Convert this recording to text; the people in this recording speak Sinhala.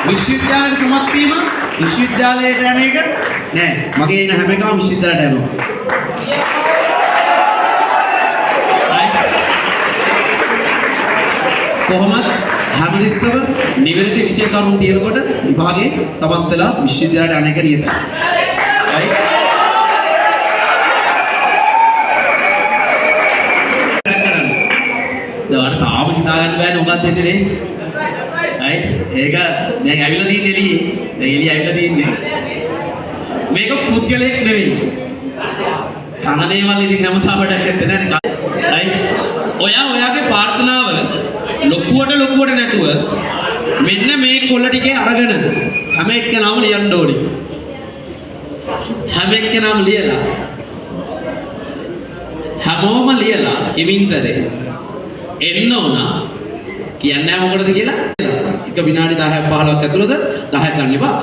විශ්වවිද්‍යාලයට සමත් වීම විශ්වවිද්‍යාලයට යන එක නෑ. මගේ ඉන්න හැම එකම විශ්වවිද්‍යාලයට යනවා. කොහොමද හැමතිස්සම නිවැරදි විෂය කරුණු තියෙනකොට විභාගේ සමත් වෙලා විශ්වවිද්‍යාලයට යන එක නියතයි. right? දැන් තාම හිතා ගන්න බෑනේ මොකක්ද දෙන්නේ නේ. right? ඒක දැන් ඇවිල්ලා තියෙන්නේ එළියේ. දැන් එළිය ඇවිල්ලා තියෙන්නේ. මේක පුද්ගලයෙක් නෙවෙයි. කන දේවල් ඉතින් හැමදාම වැඩක් නැත්තේ නේද? right? ඔයාගේ ප්‍රාර්ථනාව ලොකුවට නැතුව මෙන්න මේ කොල්ල ටිකේ අරගෙන හැම එක්කෙනාම ලියන්න ඕනේ. හැම එක්කෙනාම ලියලා හැමෝම ලියලා ඉමින්සරේ එන්න ඕන කියන්නේ මොකටද කියලා එක විනාඩි 10ක් 15ක් ඇතුළත 10ක් ගන්න එපා.